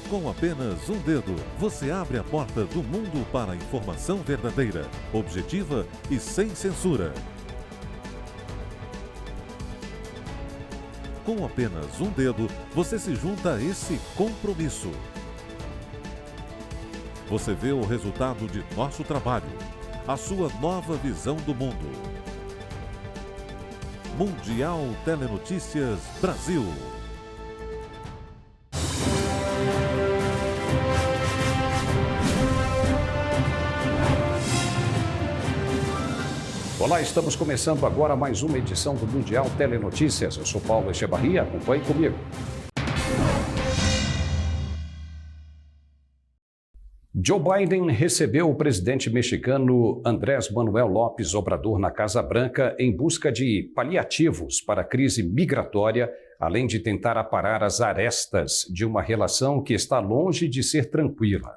Com apenas um dedo, você abre a porta do mundo para a informação verdadeira, objetiva e sem censura. Com apenas um dedo, você se junta a esse compromisso. Você vê o resultado de nosso trabalho, a sua nova visão do mundo. Mundial Telenotícias Brasil. Olá, estamos começando agora mais uma edição do Mundial Telenotícias. Eu sou Paulo Echevarria, acompanhe comigo. Joe Biden recebeu o presidente mexicano Andrés Manuel López Obrador na Casa Branca em busca de paliativos para a crise migratória, além de tentar aparar as arestas de uma relação que está longe de ser tranquila.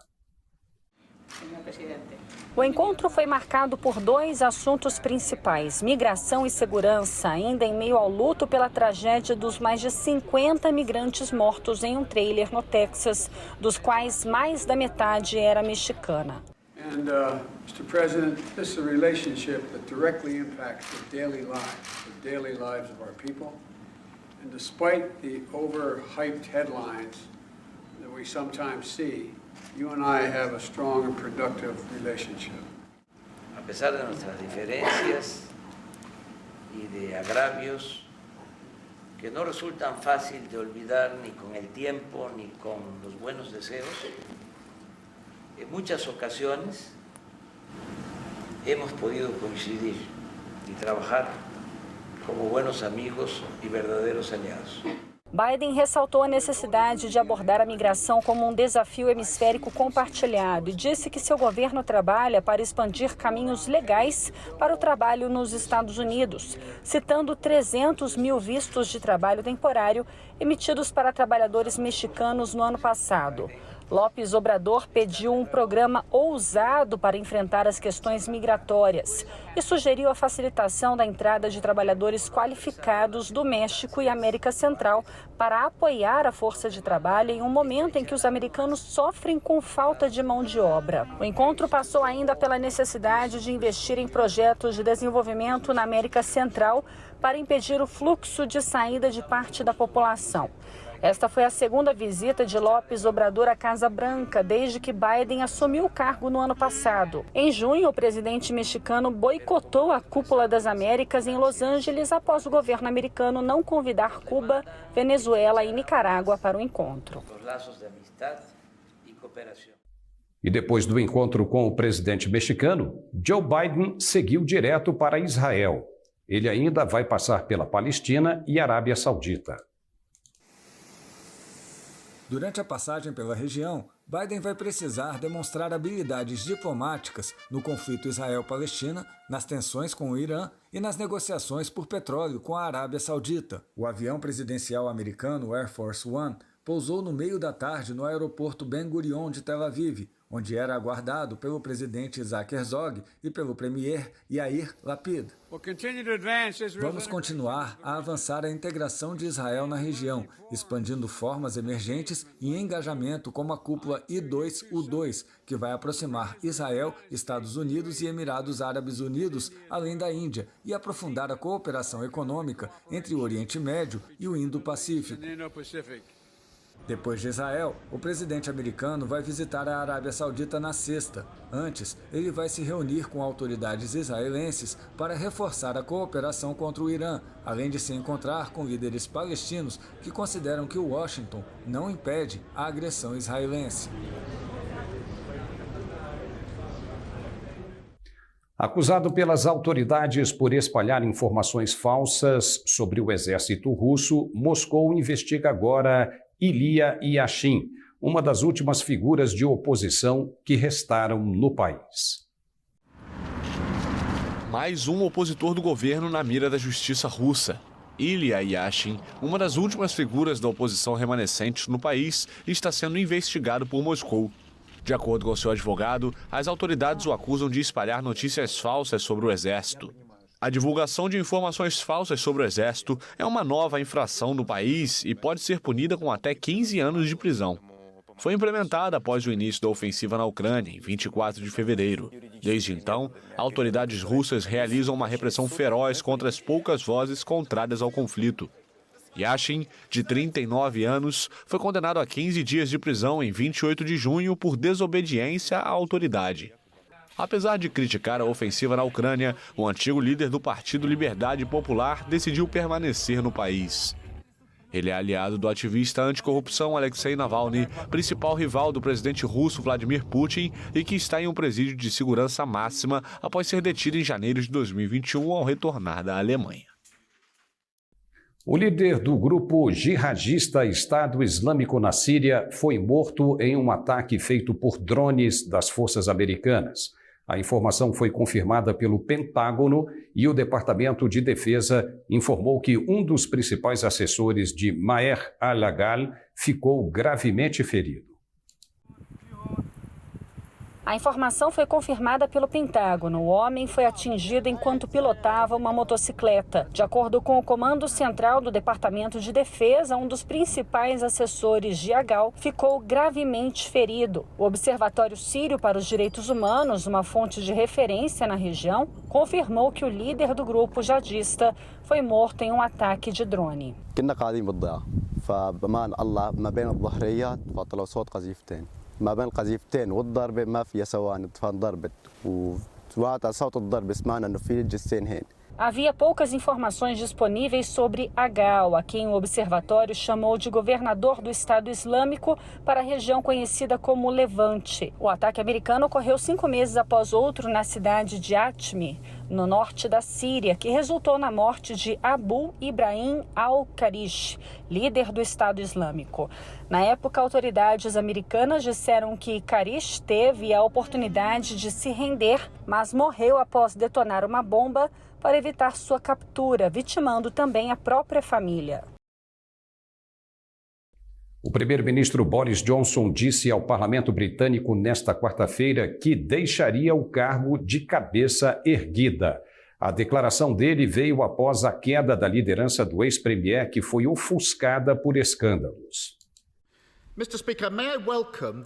O encontro foi marcado por dois assuntos principais: migração e segurança, ainda em meio ao luto pela tragédia dos mais de 50 migrantes mortos em um trailer no Texas, dos quais mais da metade era mexicana. Mr. President, this is a relationship that directly impacts the daily lives of our people. And despite the overhyped headlines that we sometimes see, you and I have a strong and productive relationship. A pesar de nuestras diferencias y de agravios que no resultan fácil de olvidar ni con el tiempo ni con los buenos deseos, en muchas ocasiones hemos podido coincidir y trabajar como buenos amigos y verdaderos aliados. Biden ressaltou a necessidade de abordar a migração como um desafio hemisférico compartilhado e disse que seu governo trabalha para expandir caminhos legais para o trabalho nos Estados Unidos, citando 300 mil vistos de trabalho temporário emitidos para trabalhadores mexicanos no ano passado. López Obrador pediu um programa ousado para enfrentar as questões migratórias e sugeriu a facilitação da entrada de trabalhadores qualificados do México e América Central para apoiar a força de trabalho em um momento em que os americanos sofrem com falta de mão de obra. O encontro passou ainda pela necessidade de investir em projetos de desenvolvimento na América Central para impedir o fluxo de saída de parte da população. Esta foi a segunda visita de López Obrador à Casa Branca desde que Biden assumiu o cargo no ano passado. Em junho, o presidente mexicano boicotou a Cúpula das Américas em Los Angeles após o governo americano não convidar Cuba, Venezuela e Nicarágua para o encontro. E depois do encontro com o presidente mexicano, Joe Biden seguiu direto para Israel. Ele ainda vai passar pela Palestina e Arábia Saudita. Durante a passagem pela região, Biden vai precisar demonstrar habilidades diplomáticas no conflito Israel-Palestina, nas tensões com o Irã e nas negociações por petróleo com a Arábia Saudita. O avião presidencial americano Air Force One pousou no meio da tarde no aeroporto Ben Gurion de Tel Aviv, onde era aguardado pelo presidente Isaac Herzog e pelo premier Yair Lapid. Vamos continuar a avançar a integração de Israel na região, expandindo formas emergentes e engajamento como a cúpula I2-U2, que vai aproximar Israel, Estados Unidos e Emirados Árabes Unidos, além da Índia, e aprofundar a cooperação econômica entre o Oriente Médio e o Indo-Pacífico. Depois de Israel, o presidente americano vai visitar a Arábia Saudita na sexta. Antes, ele vai se reunir com autoridades israelenses para reforçar a cooperação contra o Irã, além de se encontrar com líderes palestinos que consideram que Washington não impede a agressão israelense. Acusado pelas autoridades por espalhar informações falsas sobre o exército russo, Moscou investiga agora Ilya Yashin, uma das últimas figuras de oposição que restaram no país. Mais um opositor do governo na mira da justiça russa. Ilya Yashin, uma das últimas figuras da oposição remanescentes no país, está sendo investigado por Moscou. De acordo com seu advogado, as autoridades o acusam de espalhar notícias falsas sobre o exército. A divulgação de informações falsas sobre o Exército é uma nova infração no país e pode ser punida com até 15 anos de prisão. foi implementada após o início da ofensiva na Ucrânia, em 24 de fevereiro. Desde então, autoridades russas realizam uma repressão feroz contra as poucas vozes contrárias ao conflito. Yashin, de 39 anos, foi condenado a 15 dias de prisão em 28 de junho por desobediência à autoridade. Apesar de criticar a ofensiva na Ucrânia, o antigo líder do Partido Liberdade Popular decidiu permanecer no país. Ele é aliado do ativista anticorrupção Alexei Navalny, principal rival do presidente russo Vladimir Putin e que está em um presídio de segurança máxima após ser detido em janeiro de 2021 ao retornar da Alemanha. O líder do grupo jihadista Estado Islâmico na Síria foi morto em um ataque feito por drones das forças americanas. A informação foi confirmada pelo Pentágono e o Departamento de Defesa informou que um dos principais assessores de Maher al-Agal ficou gravemente ferido. A informação foi confirmada pelo Pentágono. O homem foi atingido enquanto pilotava uma motocicleta. De acordo com o Comando Central do Departamento de Defesa, um dos principais assessores de Agal ficou gravemente ferido. O Observatório Sírio para os Direitos Humanos, uma fonte de referência na região, confirmou que o líder do grupo jihadista foi morto em um ataque de drone. ما بين القذيفتين والضربة ما فيها سواند فانضربت وسمعت صوت الضرب سمعنا انه في جثتين هين. Havia poucas informações disponíveis sobre Agal, a quem o observatório chamou de governador do Estado Islâmico para a região conhecida como Levante. O ataque americano ocorreu 5 meses após outro na cidade de Atmi, no norte da Síria, que resultou na morte de Abu Ibrahim al-Karish, líder do Estado Islâmico. Na época, autoridades americanas disseram que Karish teve a oportunidade de se render, mas morreu após detonar uma bomba para evitar sua captura, vitimando também a própria família. O primeiro-ministro Boris Johnson disse ao parlamento britânico nesta quarta-feira que deixaria o cargo de cabeça erguida. A declaração dele veio após a queda da liderança do ex-premier, que foi ofuscada por escândalos.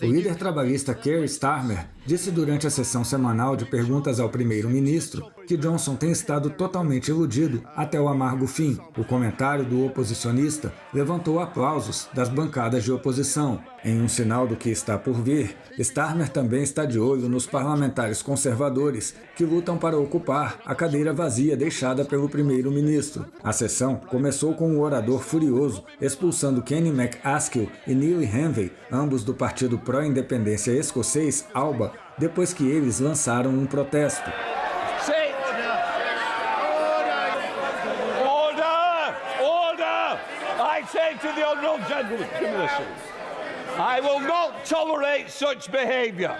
O líder trabalhista Keir Starmer disse durante a sessão semanal de perguntas ao primeiro-ministro que Johnson tem estado totalmente iludido até o amargo fim. O comentário do oposicionista levantou aplausos das bancadas de oposição. Em um sinal do que está por vir, Starmer também está de olho nos parlamentares conservadores que lutam para ocupar a cadeira vazia deixada pelo primeiro-ministro. A sessão começou com um orador furioso expulsando Kenny MacAskill e Neil Henvey, ambos do partido pró-independência escocês ALBA, depois que eles lançaram um protesto.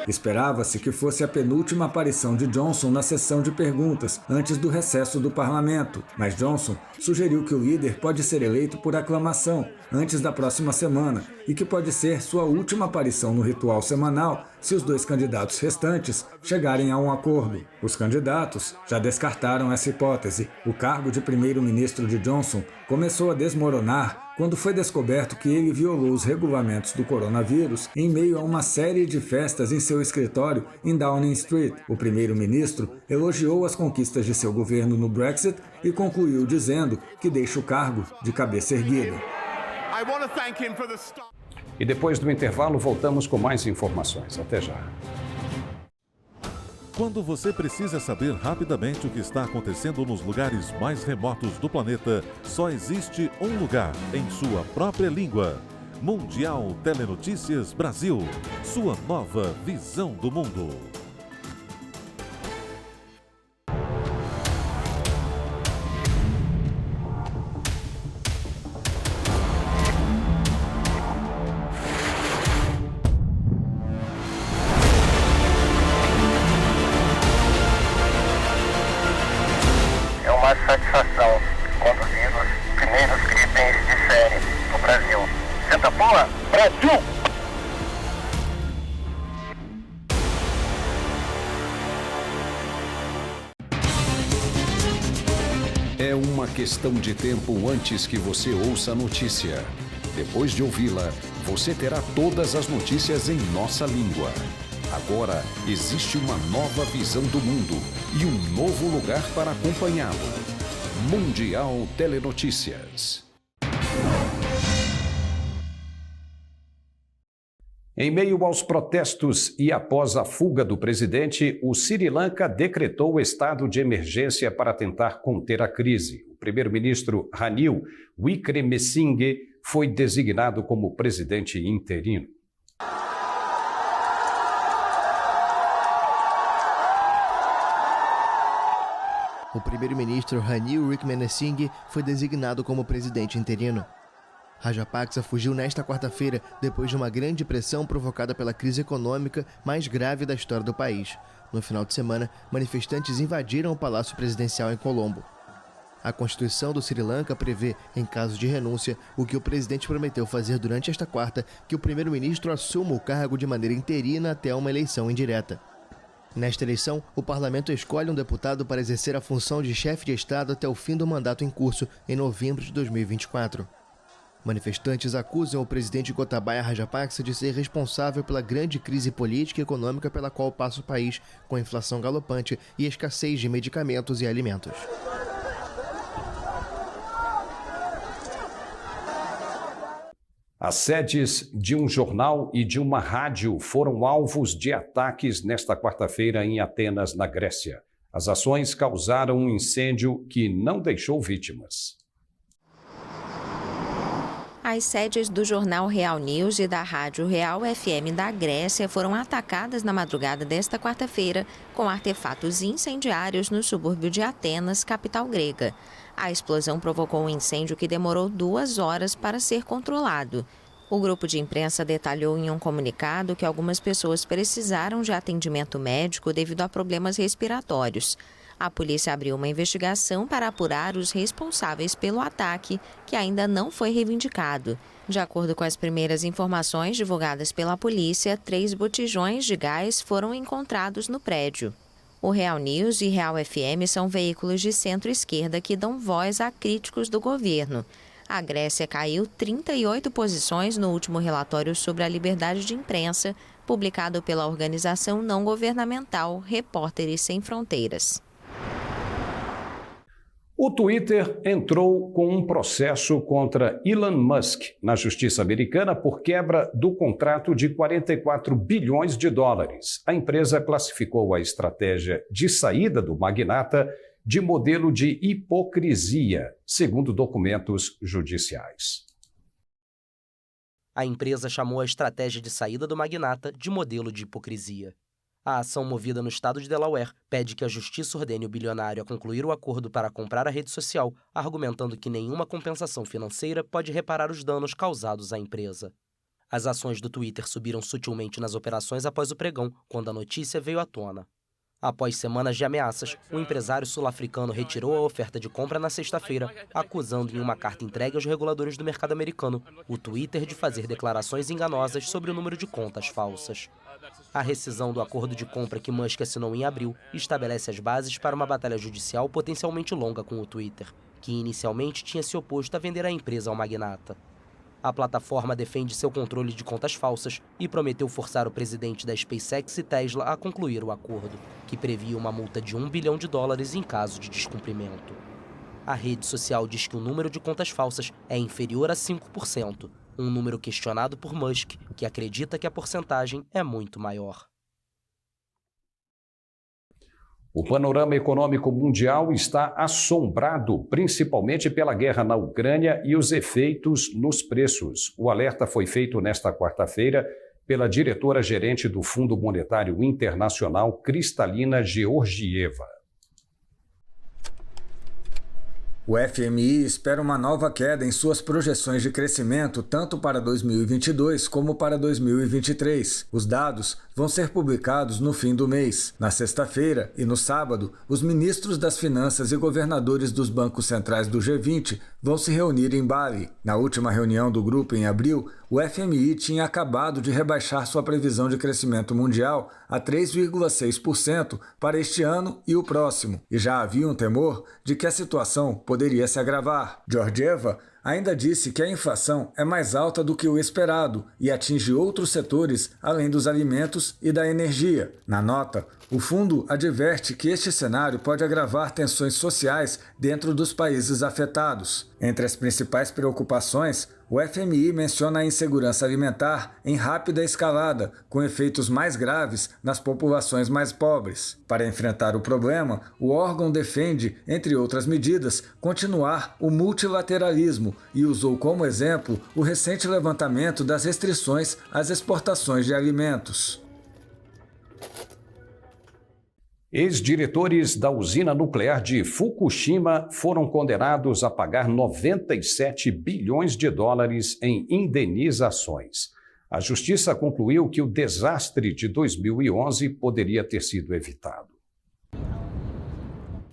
Esperava-se que fosse a penúltima aparição de Johnson na sessão de perguntas, antes do recesso do parlamento. Mas Johnson sugeriu que o líder pode ser eleito por aclamação, antes da próxima semana, e que pode ser sua última aparição no ritual semanal se os dois candidatos restantes chegarem a um acordo. Os candidatos já descartaram essa hipótese. O cargo de primeiro-ministro de Johnson começou a desmoronar quando foi descoberto que ele violou os regulamentos do coronavírus em meio a uma série de festas em seu escritório em Downing Street. O primeiro-ministro elogiou as conquistas de seu governo no Brexit e concluiu dizendo que deixa o cargo de cabeça erguida. E depois do intervalo voltamos com mais informações. Até já. Quando você precisa saber rapidamente o que está acontecendo nos lugares mais remotos do planeta, só existe um lugar em sua própria língua. Mundial Telenotícias Brasil. Sua nova visão do mundo. Satisfação conduzir os primeiros itens de série no Brasil. Senta bola, Brasil! É uma questão de tempo antes que você ouça a notícia. Depois de ouvi-la, você terá todas as notícias em nossa língua. Agora existe uma nova visão do mundo e um novo lugar para acompanhá-lo. Mundial Telenotícias. Em meio aos protestos e após a fuga do presidente, o Sri Lanka decretou o estado de emergência para tentar conter a crise. O primeiro-ministro Ranil Wickremesinghe foi designado como presidente interino. O primeiro-ministro Ranil Wickremesinghe foi designado como presidente interino. Rajapaksa fugiu nesta quarta-feira depois de uma grande pressão provocada pela crise econômica mais grave da história do país. No final de semana, manifestantes invadiram o Palácio Presidencial em Colombo. A Constituição do Sri Lanka prevê, em caso de renúncia, o que o presidente prometeu fazer durante esta quarta, que o primeiro-ministro assuma o cargo de maneira interina até uma eleição indireta. Nesta eleição, o parlamento escolhe um deputado para exercer a função de chefe de Estado até o fim do mandato em curso, em novembro de 2024. Manifestantes acusam o presidente Gotabaya Rajapaksa de ser responsável pela grande crise política e econômica pela qual passa o país, com inflação galopante e escassez de medicamentos e alimentos. As sedes de um jornal e de uma rádio foram alvos de ataques nesta quarta-feira em Atenas, na Grécia. As ações causaram um incêndio que não deixou vítimas. As sedes do jornal Real News e da rádio Real FM da Grécia foram atacadas na madrugada desta quarta-feira com artefatos incendiários no subúrbio de Atenas, capital grega. A explosão provocou um incêndio que demorou 2 horas para ser controlado. O grupo de imprensa detalhou em um comunicado que algumas pessoas precisaram de atendimento médico devido a problemas respiratórios. A polícia abriu uma investigação para apurar os responsáveis pelo ataque, que ainda não foi reivindicado. De acordo com as primeiras informações divulgadas pela polícia, 3 botijões de gás foram encontrados no prédio. O Real News e Real FM são veículos de centro-esquerda que dão voz a críticos do governo. A Grécia caiu 38 posições no último relatório sobre a liberdade de imprensa, publicado pela organização não governamental Repórteres Sem Fronteiras. O Twitter entrou com um processo contra Elon Musk na justiça americana por quebra do contrato de 44 bilhões de dólares. A empresa classificou a estratégia de saída do magnata de modelo de hipocrisia, segundo documentos judiciais. A empresa chamou a estratégia de saída do magnata de modelo de hipocrisia. A ação movida no estado de Delaware pede que a justiça ordene o bilionário a concluir o acordo para comprar a rede social, argumentando que nenhuma compensação financeira pode reparar os danos causados à empresa. As ações do Twitter subiram sutilmente nas operações após o pregão, quando a notícia veio à tona. Após semanas de ameaças, o empresário sul-africano retirou a oferta de compra na sexta-feira, acusando em uma carta entregue aos reguladores do mercado americano o Twitter de fazer declarações enganosas sobre o número de contas falsas. A rescisão do acordo de compra que Musk assinou em abril estabelece as bases para uma batalha judicial potencialmente longa com o Twitter, que inicialmente tinha se oposto a vender a empresa ao magnata. A plataforma defende seu controle de contas falsas e prometeu forçar o presidente da SpaceX e Tesla a concluir o acordo, que previa uma multa de $1 bilhão em caso de descumprimento. A rede social diz que o número de contas falsas é inferior a 5%, um número questionado por Musk, que acredita que a porcentagem é muito maior. O panorama econômico mundial está assombrado, principalmente pela guerra na Ucrânia e os efeitos nos preços. O alerta foi feito nesta quarta-feira pela diretora-gerente do Fundo Monetário Internacional, Kristalina Georgieva. O FMI espera uma nova queda em suas projeções de crescimento tanto para 2022 como para 2023. Os dados vão ser publicados no fim do mês. Na sexta-feira e no sábado, os ministros das Finanças e governadores dos bancos centrais do G20 vão se reunir em Bali. Na última reunião do grupo em abril, o FMI tinha acabado de rebaixar sua previsão de crescimento mundial a 3,6% para este ano e o próximo, e já havia um temor de que a situação poderia se agravar. Georgieva ainda disse que a inflação é mais alta do que o esperado e atinge outros setores além dos alimentos e da energia. Na nota, o fundo adverte que este cenário pode agravar tensões sociais dentro dos países afetados. Entre as principais preocupações, o FMI menciona a insegurança alimentar em rápida escalada, com efeitos mais graves nas populações mais pobres. Para enfrentar o problema, o órgão defende, entre outras medidas, continuar o multilateralismo e usou como exemplo o recente levantamento das restrições às exportações de alimentos. Ex-diretores da usina nuclear de Fukushima foram condenados a pagar 97 bilhões de dólares em indenizações. A justiça concluiu que o desastre de 2011 poderia ter sido evitado.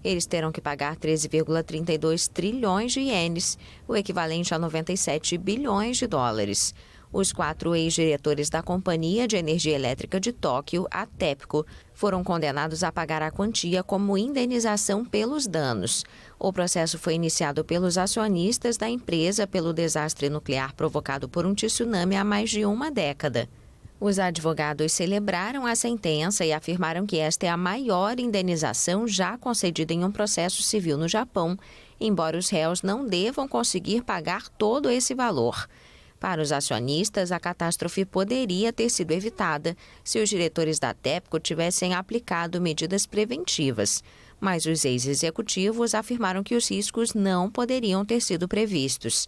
Eles terão que pagar 13,32 trilhões de ienes, o equivalente a 97 bilhões de dólares. Os 4 ex-diretores da Companhia de Energia Elétrica de Tóquio, a TEPCO, foram condenados a pagar a quantia como indenização pelos danos. O processo foi iniciado pelos acionistas da empresa pelo desastre nuclear provocado por um tsunami há mais de uma década. Os advogados celebraram a sentença e afirmaram que esta é a maior indenização já concedida em um processo civil no Japão, embora os réus não devam conseguir pagar todo esse valor. Para os acionistas, a catástrofe poderia ter sido evitada se os diretores da TEPCO tivessem aplicado medidas preventivas. Mas os ex-executivos afirmaram que os riscos não poderiam ter sido previstos.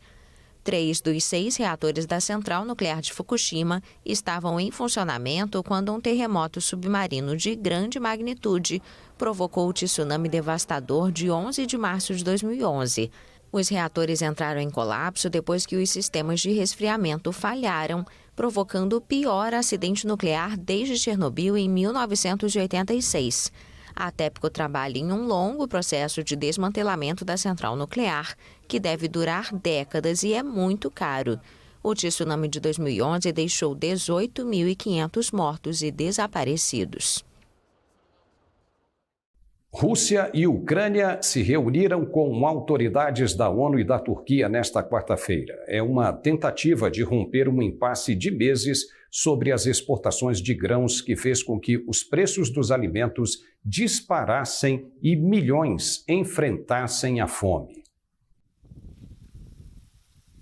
3 dos 6 reatores da central nuclear de Fukushima estavam em funcionamento quando um terremoto submarino de grande magnitude provocou o tsunami devastador de 11 de março de 2011. Os reatores entraram em colapso depois que os sistemas de resfriamento falharam, provocando o pior acidente nuclear desde Chernobyl em 1986. A TEPCO trabalha em um longo processo de desmantelamento da central nuclear, que deve durar décadas e é muito caro. O tsunami de 2011 deixou 18.500 mortos e desaparecidos. Rússia e Ucrânia se reuniram com autoridades da ONU e da Turquia nesta quarta-feira. É uma tentativa de romper um impasse de meses sobre as exportações de grãos que fez com que os preços dos alimentos disparassem e milhões enfrentassem a fome.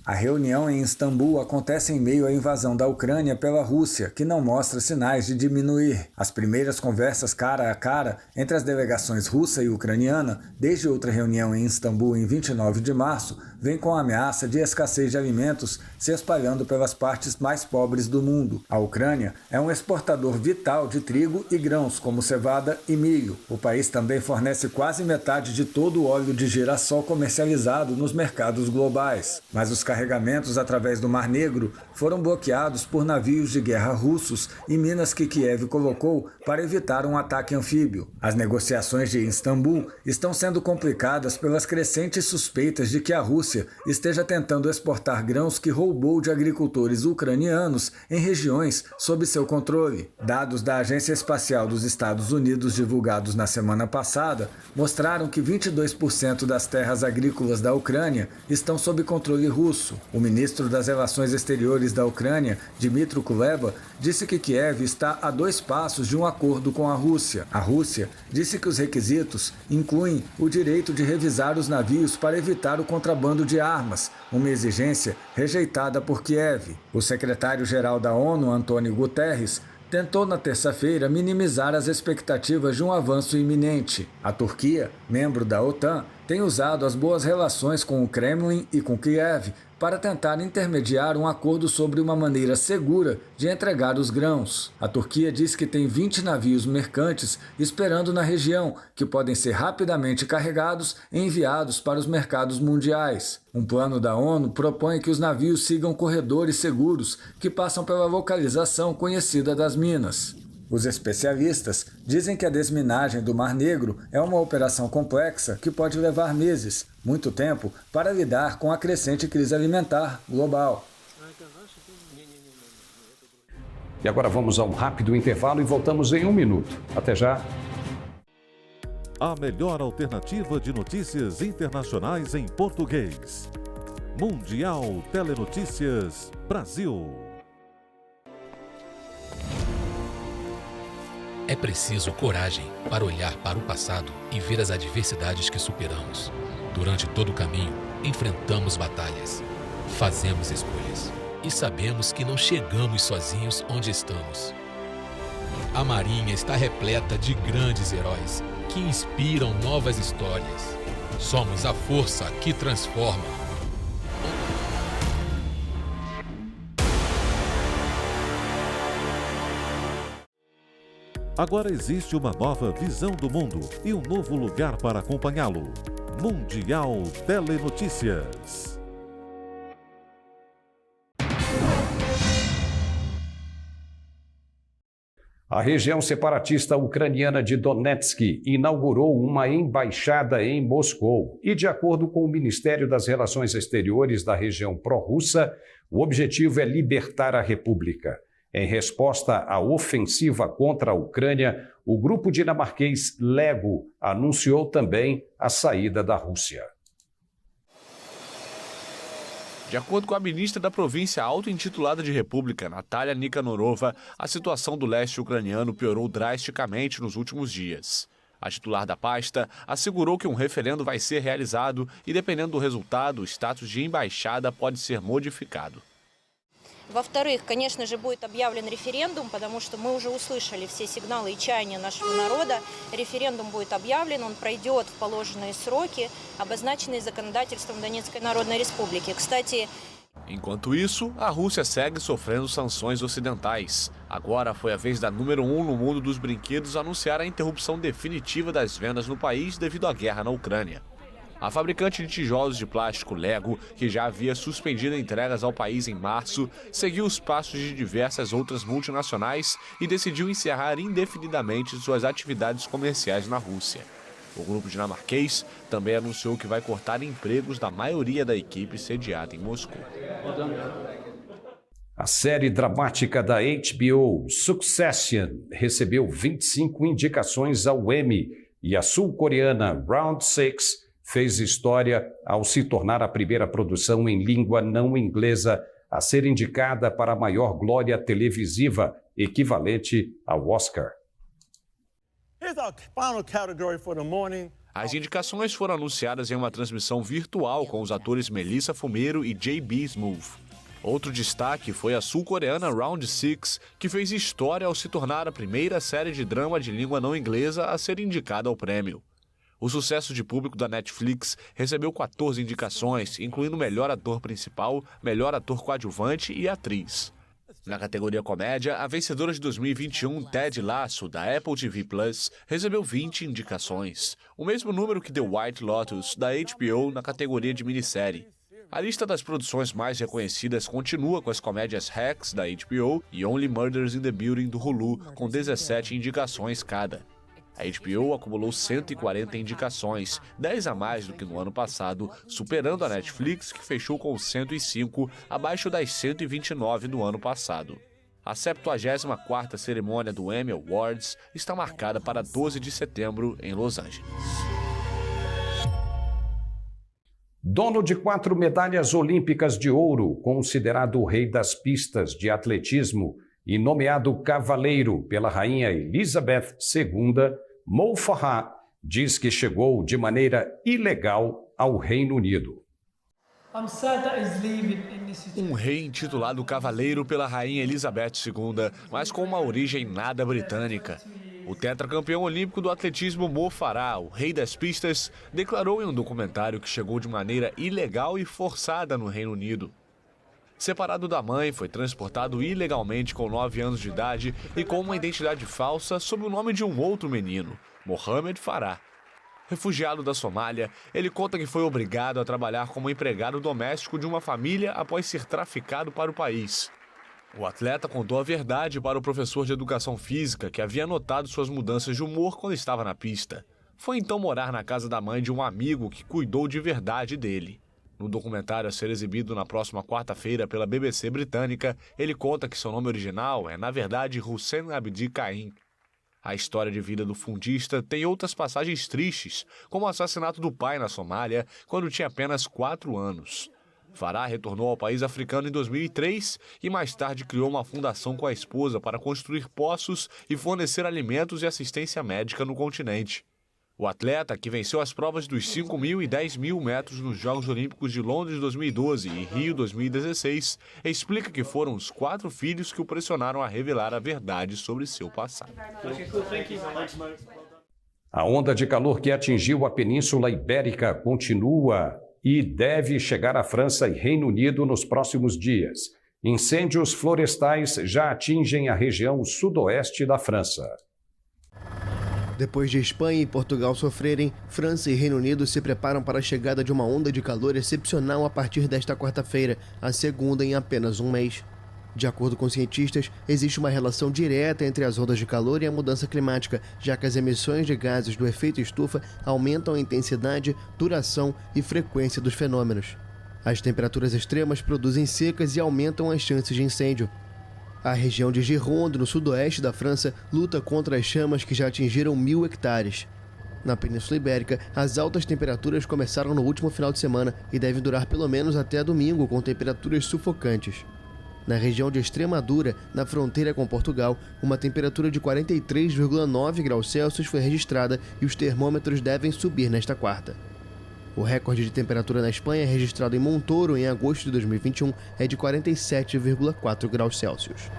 A reunião em Istambul acontece em meio à invasão da Ucrânia pela Rússia, que não mostra sinais de diminuir. As primeiras conversas cara a cara entre as delegações russa e ucraniana, desde outra reunião em Istambul em 29 de março, vem com a ameaça de escassez de alimentos se espalhando pelas partes mais pobres do mundo. A Ucrânia é um exportador vital de trigo e grãos, como cevada e milho. O país também fornece quase metade de todo o óleo de girassol comercializado nos mercados globais. Mas os carregamentos através do Mar Negro foram bloqueados por navios de guerra russos e minas que Kiev colocou para evitar um ataque anfíbio. As negociações de Istambul estão sendo complicadas pelas crescentes suspeitas de que a Rússia esteja tentando exportar grãos que roubou de agricultores ucranianos em regiões sob seu controle. Dados da Agência Espacial dos Estados Unidos divulgados na semana passada mostraram que 22% das terras agrícolas da Ucrânia estão sob controle russo. O ministro das Relações Exteriores da Ucrânia, Dmytro Kuleba, disse que Kiev está a 2 passos de um acordo com a Rússia. A Rússia disse que os requisitos incluem o direito de revisar os navios para evitar o contrabando de armas, uma exigência rejeitada por Kiev. O secretário-geral da ONU, Antônio Guterres, tentou na terça-feira minimizar as expectativas de um avanço iminente. A Turquia, membro da OTAN, tem usado as boas relações com o Kremlin e com Kiev para tentar intermediar um acordo sobre uma maneira segura de entregar os grãos. A Turquia diz que tem 20 navios mercantes esperando na região, que podem ser rapidamente carregados e enviados para os mercados mundiais. Um plano da ONU propõe que os navios sigam corredores seguros que passam pela localização conhecida das minas. Os especialistas dizem que a desminagem do Mar Negro é uma operação complexa que pode levar meses, muito tempo, para lidar com a crescente crise alimentar global. E agora vamos a um rápido intervalo e voltamos em 1 minuto. Até já. A melhor alternativa de notícias internacionais em português. Mundial Telenotícias Brasil. É preciso coragem para olhar para o passado e ver as adversidades que superamos. Durante todo o caminho, enfrentamos batalhas, fazemos escolhas e sabemos que não chegamos sozinhos onde estamos. A Marinha está repleta de grandes heróis que inspiram novas histórias. Somos a força que transforma. Agora existe uma nova visão do mundo e um novo lugar para acompanhá-lo. Mundial Telenotícias. A região separatista ucraniana de Donetsk inaugurou uma embaixada em Moscou e, de acordo com o Ministério das Relações Exteriores da região pró-russa, o objetivo é libertar a república. Em resposta à ofensiva contra a Ucrânia, o grupo dinamarquês Lego anunciou também a saída da Rússia. De acordo com a ministra da província auto-intitulada de República, Natália Nikanorova, a situação do leste ucraniano piorou drasticamente nos últimos dias. A titular da pasta assegurou que um referendo vai ser realizado e, dependendo do resultado, o status de embaixada pode ser modificado. Во-вторых, конечно же, будет объявлен референдум, потому что мы уже услышали все сигналы и чаяния нашего народа. Референдум будет объявлен, он пройдет в положенные сроки, обозначенные законодательством Донецкой Народной Республики. Кстати, enquanto isso, a Rússia segue sofrendo sanções ocidentais. Agora foi a vez da número 1 no mundo dos brinquedos anunciar a interrupção definitiva das vendas no país devido à guerra na Ucrânia. A fabricante de tijolos de plástico Lego, que já havia suspendido entregas ao país em março, seguiu os passos de diversas outras multinacionais e decidiu encerrar indefinidamente suas atividades comerciais na Rússia. O grupo dinamarquês também anunciou que vai cortar empregos da maioria da equipe sediada em Moscou. A série dramática da HBO, Succession, recebeu 25 indicações ao Emmy e a sul-coreana Round 6 fez história ao se tornar a primeira produção em língua não inglesa a ser indicada para a maior glória televisiva, equivalente ao Oscar. As indicações foram anunciadas em uma transmissão virtual com os atores Melissa Fumero e J.B. Smoove. Outro destaque foi a sul-coreana Round 6, que fez história ao se tornar a primeira série de drama de língua não inglesa a ser indicada ao prêmio. O sucesso de público da Netflix recebeu 14 indicações, incluindo melhor ator principal, melhor ator coadjuvante e atriz. Na categoria comédia, a vencedora de 2021, Ted Lasso, da Apple TV+, recebeu 20 indicações, o mesmo número que The White Lotus, da HBO, na categoria de minissérie. A lista das produções mais reconhecidas continua com as comédias Hacks, da HBO, e Only Murders in the Building, do Hulu, com 17 indicações cada. A HBO acumulou 140 indicações, 10 a mais do que no ano passado, superando a Netflix, que fechou com 105, abaixo das 129 do ano passado. A 74ª cerimônia do Emmy Awards está marcada para 12 de setembro em Los Angeles. Dono de 4 medalhas olímpicas de ouro, considerado o rei das pistas de atletismo e nomeado cavaleiro pela rainha Elizabeth II, Mo Farah diz que chegou de maneira ilegal ao Reino Unido. Um rei intitulado cavaleiro pela rainha Elizabeth II, mas com uma origem nada britânica. O tetracampeão olímpico do atletismo Mo Farah, o rei das pistas, declarou em um documentário que chegou de maneira ilegal e forçada no Reino Unido. Separado da mãe, foi transportado ilegalmente com 9 anos de idade e com uma identidade falsa sob o nome de um outro menino, Mohamed Farah. Refugiado da Somália, ele conta que foi obrigado a trabalhar como empregado doméstico de uma família após ser traficado para o país. O atleta contou a verdade para o professor de educação física, que havia notado suas mudanças de humor quando estava na pista. Foi então morar na casa da mãe de um amigo que cuidou de verdade dele. No documentário a ser exibido na próxima quarta-feira pela BBC britânica, ele conta que seu nome original é, na verdade, Hussein Abdi Caim. A história de vida do fundista tem outras passagens tristes, como o assassinato do pai na Somália, quando tinha apenas 4 anos. Farah retornou ao país africano em 2003 e mais tarde criou uma fundação com a esposa para construir poços e fornecer alimentos e assistência médica no continente. O atleta, que venceu as provas dos 5.000 e 10.000 metros nos Jogos Olímpicos de Londres 2012 e Rio 2016, explica que foram os 4 filhos que o pressionaram a revelar a verdade sobre seu passado. A onda de calor que atingiu a Península Ibérica continua e deve chegar à França e Reino Unido nos próximos dias. Incêndios florestais já atingem a região sudoeste da França. Depois de Espanha e Portugal sofrerem, França e Reino Unido se preparam para a chegada de uma onda de calor excepcional a partir desta quarta-feira, a segunda em apenas um mês. De acordo com cientistas, existe uma relação direta entre as ondas de calor e a mudança climática, já que as emissões de gases do efeito estufa aumentam a intensidade, duração e frequência dos fenômenos. As temperaturas extremas produzem secas e aumentam as chances de incêndio. A região de Gironde, no sudoeste da França, luta contra as chamas que já atingiram 1.000 hectares. Na Península Ibérica, as altas temperaturas começaram no último final de semana e devem durar pelo menos até domingo, com temperaturas sufocantes. Na região de Extremadura, na fronteira com Portugal, uma temperatura de 43,9 graus Celsius foi registrada e os termômetros devem subir nesta quarta. O recorde de temperatura na Espanha, registrado em Montoro em agosto de 2021, é de 47,4 graus Celsius.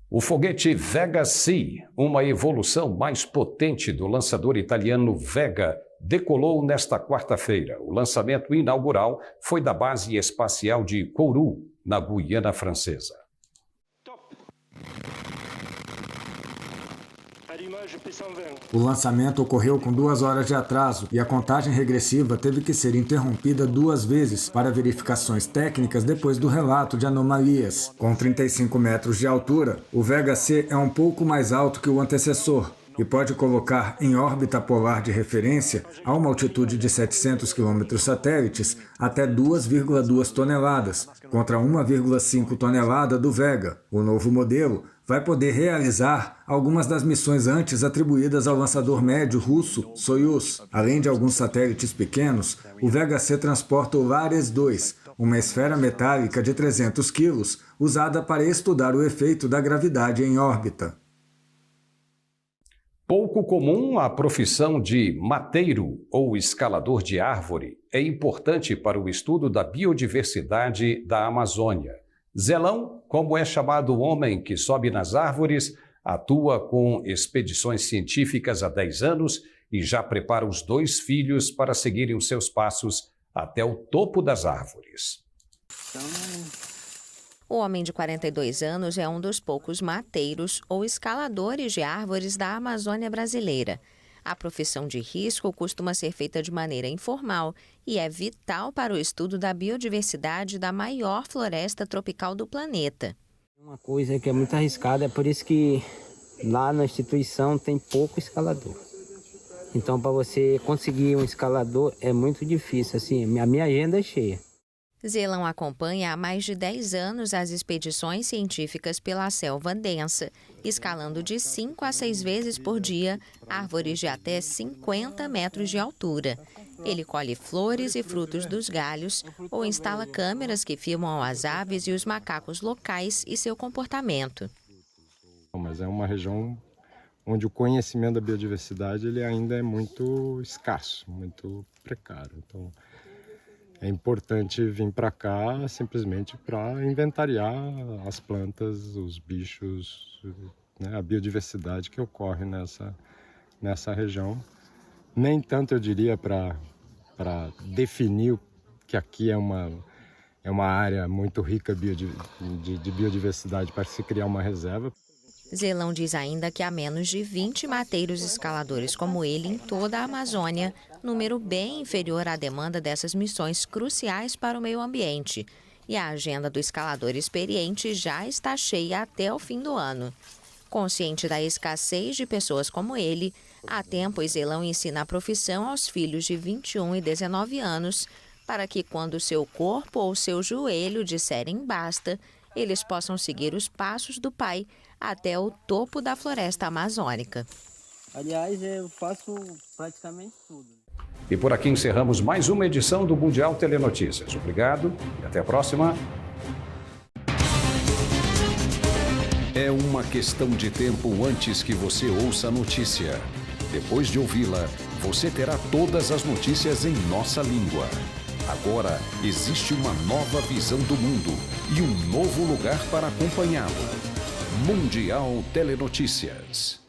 O foguete Vega C, uma evolução mais potente do lançador italiano Vega, decolou nesta quarta-feira. O lançamento inaugural foi da base espacial de Kourou, na Guiana Francesa. O lançamento ocorreu com 2 horas de atraso e a contagem regressiva teve que ser interrompida 2 vezes para verificações técnicas depois do relato de anomalias. Com 35 metros de altura, o Vega C é um pouco mais alto que o antecessor e pode colocar em órbita polar de referência, a uma altitude de 700 km satélites, até 2,2 toneladas, contra 1,5 tonelada do Vega. O novo modelo vai poder realizar algumas das missões antes atribuídas ao lançador médio russo Soyuz. Além de alguns satélites pequenos, o Vega C transporta o Lares 2, uma esfera metálica de 300 quilos, usada para estudar o efeito da gravidade em órbita. Pouco comum, a profissão de mateiro ou escalador de árvore é importante para o estudo da biodiversidade da Amazônia. Zelão, como é chamado o homem que sobe nas árvores, atua com expedições científicas há 10 anos e já prepara os 2 filhos para seguirem os seus passos até o topo das árvores. O homem de 42 anos é um dos poucos mateiros ou escaladores de árvores da Amazônia brasileira. A profissão de risco costuma ser feita de maneira informal e é vital para o estudo da biodiversidade da maior floresta tropical do planeta. Uma coisa que é muito arriscada, é por isso que lá na instituição tem pouco escalador. Então, para você conseguir um escalador é muito difícil, assim, a minha agenda é cheia. Zelão acompanha há mais de 10 anos as expedições científicas pela selva densa, escalando de 5 a 6 vezes por dia árvores de até 50 metros de altura. Ele colhe flores e frutos dos galhos ou instala câmeras que filmam as aves e os macacos locais e seu comportamento. Mas é uma região onde o conhecimento da biodiversidade ele ainda é muito escasso, muito precário. Então, é importante vir para cá simplesmente para inventariar as plantas, os bichos, né, a biodiversidade que ocorre nessa região. Nem tanto, eu diria, para definir que aqui é uma área muito rica de biodiversidade para se criar uma reserva. Zelão diz ainda que há menos de 20 mateiros escaladores como ele em toda a Amazônia, número bem inferior à demanda dessas missões cruciais para o meio ambiente. E a agenda do escalador experiente já está cheia até o fim do ano. Consciente da escassez de pessoas como ele, há tempos Zelão ensina a profissão aos filhos de 21 e 19 anos, para que quando seu corpo ou seu joelho disserem basta, eles possam seguir os passos do pai até o topo da floresta amazônica. Aliás, eu faço praticamente tudo. E por aqui encerramos mais uma edição do Mundial Telenotícias. Obrigado e até a próxima. É uma questão de tempo antes que você ouça a notícia. Depois de ouvi-la, você terá todas as notícias em nossa língua. Agora, existe uma nova visão do mundo e um novo lugar para acompanhá-lo. Mundial Telenotícias.